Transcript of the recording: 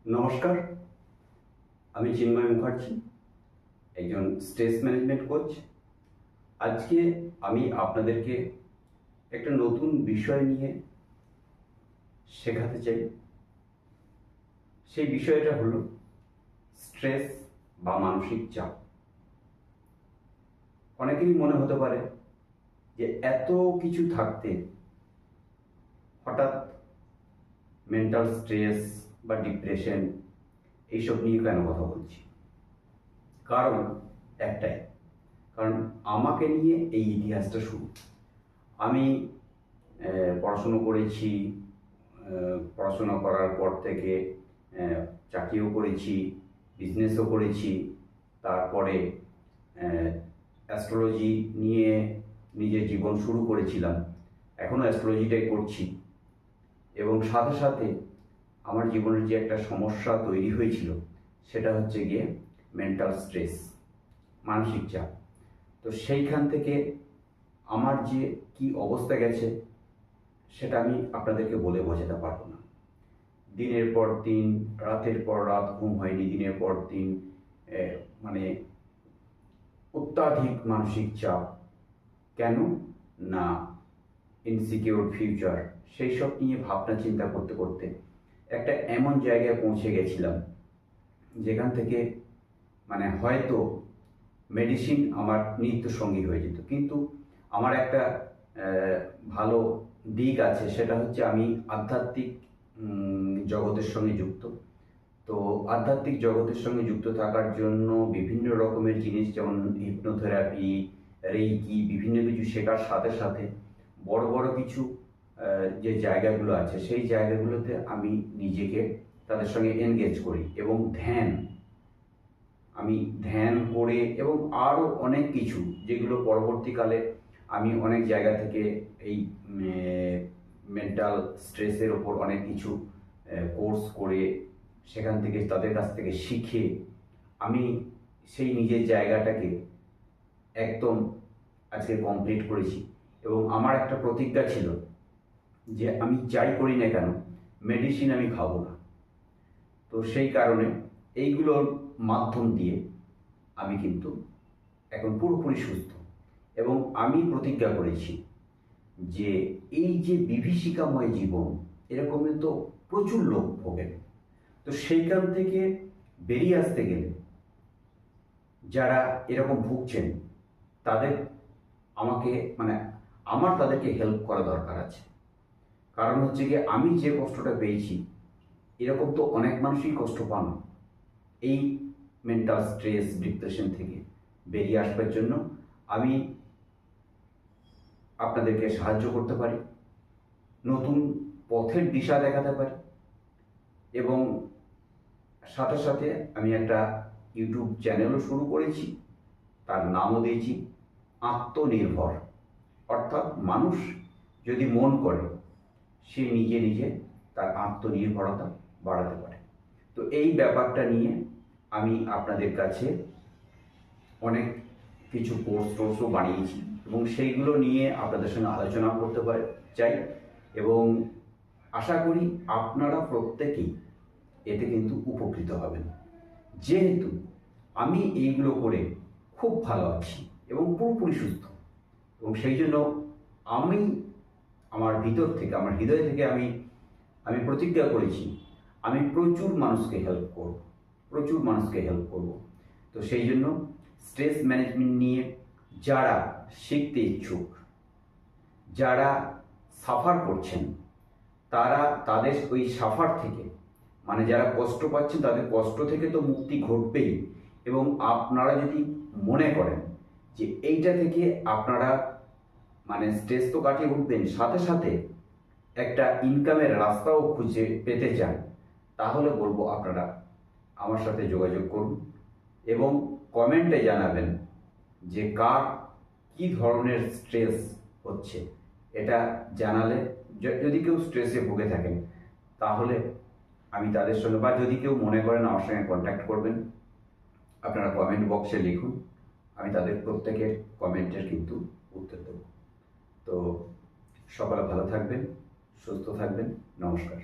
নমস্কার, আমি চিন্ময় মুখার্জি, একজন স্ট্রেস ম্যানেজমেন্ট কোচ। আজকে আমি আপনাদেরকে একটা নতুন বিষয় নিয়ে শেখাতে চাই। সেই বিষয়টা হলো স্ট্রেস বা মানসিক চাপ। অনেকেরই মনে হতে পারে যে এত কিছু থাকতে হঠাৎ মেন্টাল স্ট্রেস বা ডিপ্রেশন এইসব নিয়ে কেন কথা বলছি। কারণ একটাই, কারণ আমাকে নিয়ে এই ইতিহাসটা শুরু। আমি পড়াশুনো করেছি, পড়াশোনা করার পর থেকে চাকরিও করেছি, বিজনেসও করেছি। তারপরে অ্যাস্ট্রোলজি নিয়ে নিজের জীবন শুরু করেছিলাম, এখনও অ্যাস্ট্রোলজিটাই করছি। এবং সাথে সাথে আমার জীবনের যে একটা সমস্যা তৈরি হয়েছিল সেটা হচ্ছে গিয়ে মেন্টাল স্ট্রেস, মানসিক চাপ। তো সেইখান থেকে আমার যে কি অবস্থা গেছে সেটা আমি আপনাদেরকে বলে বোঝাতে পারবো না। দিনের পর দিন, রাতের পর রাত ঘুম হয়নি, দিনের পর দিন মানে অত্যাধিক মানসিক চাপ। কেন না, ইনসিকিউর ফিউচার, সেই সব নিয়ে ভাবনা চিন্তা করতে করতে একটা এমন জায়গায় পৌঁছে গেছিলাম যেখান থেকে হয়তো মেডিসিন আমার নিত্য সঙ্গী হয়ে যেত। কিন্তু আমার একটা ভালো দিক আছে, সেটা হচ্ছে আমি আধ্যাত্মিক জগতের সঙ্গে যুক্ত। তো আধ্যাত্মিক জগতের সঙ্গে যুক্ত থাকার জন্য বিভিন্ন রকমের জিনিস, যেমন হিপনোথেরাপি, রেইকি, বিভিন্ন কিছু শেখার সাথে সাথে বড় বড় কিছু যে জায়গাগুলো আছে সেই জায়গাগুলোতে আমি নিজেকে তাদের সঙ্গে এনগেজ করি। এবং আমি ধ্যান করে এবং আরও অনেক কিছু, যেগুলো পরবর্তীকালে আমি অনেক জায়গা থেকে এই মেন্টাল স্ট্রেসের ওপর অনেক কিছু কোর্স করে সেখান থেকে তাদের কাছ থেকে শিখে আমি সেই নিজের জায়গাটাকে একদম আজকে কমপ্লিট করেছি। এবং আমার একটা প্রতিজ্ঞা ছিল যে আমি যাই করি না কেন মেডিসিন আমি খাবো না। তো সেই কারণে এইগুলোর মাধ্যম দিয়ে আমি কিন্তু এখন পুরোপুরি সুস্থ। এবং আমি প্রতিজ্ঞা করেছি যে এই যে বিভীষিকাময় জীবন, এরকমের তো প্রচুর লোক ভোগেন। তো সেইখান থেকে বেরিয়ে আসতে গেলে যারা এরকম ভুগছেন তাদের আমাকে আমার তাদেরকে হেল্প করা দরকার আছে। কারণ হচ্ছে গিয়ে আমি যে কষ্টটা পেয়েছি এরকম তো অনেক মানুষই কষ্ট পান এই মেন্টাল স্ট্রেস ডিপ্রেশন থেকে বেরিয়ে আসবার জন্য। আমি আপনাদেরকে সাহায্য করতে পারি, নতুন পথের দিশা দেখাতে পারি। এবং সাথে সাথে আমি একটা ইউটিউব চ্যানেলও শুরু করেছি, তার নামও দিয়েছি আত্মনির্ভর। অর্থাৎ মানুষ যদি মন করে সে নিজে নিজে তার আত্মনির্ভরতা বাড়াতে পারে। তো এই ব্যাপারটা নিয়ে আমি আপনাদের কাছে অনেক কিছু কোর্সও বানিয়েছি এবং সেইগুলো নিয়ে আপনাদের সঙ্গে আলোচনা করতে চাই। এবং আশা করি আপনারা প্রত্যেকেই এতে কিন্তু উপকৃত হবেন, যেহেতু আমি এইগুলো করে খুব ভালো আছি এবং পুরোপুরি সুস্থ। এবং সেই জন্য আমি আমার ভিতর থেকে, আমার হৃদয় থেকে আমি প্রতিজ্ঞা করেছি আমি প্রচুর মানুষকে হেল্প করব। তো সেই জন্য স্ট্রেস ম্যানেজমেন্ট নিয়ে যারা শিখতে ইচ্ছুক, যারা সাফার করছেন, তারা তাদের ওই সাফার থেকে যারা কষ্ট পাচ্ছেন তাদের কষ্ট থেকে তো মুক্তি ঘটবেই। এবং আপনারা যদি মনে করেন যে এইটা থেকে আপনারা স্ট্রেস তো কাটিয়ে উঠবেন, সাথে সাথে একটা ইনকামের রাস্তাও খুঁজে পেতে চান, তাহলে বলবো আপনারা আমার সাথে যোগাযোগ করুন এবং কমেন্টে জানাবেন যে কার কি ধরনের স্ট্রেস হচ্ছে। এটা জানালে, যদি কেউ স্ট্রেসে ভুগে থাকেন তাহলে আমি তাদের সঙ্গে, বা যদি কেউ মনে করেন আমার সঙ্গে কন্ট্যাক্ট করবেন, আপনারা কমেন্ট বক্সে লিখুন, আমি তাদের প্রত্যেকের কমেন্টের কিন্তু উত্তর দেব। তো সকলে ভালো থাকবেন, সুস্থ থাকবেন। নমস্কার।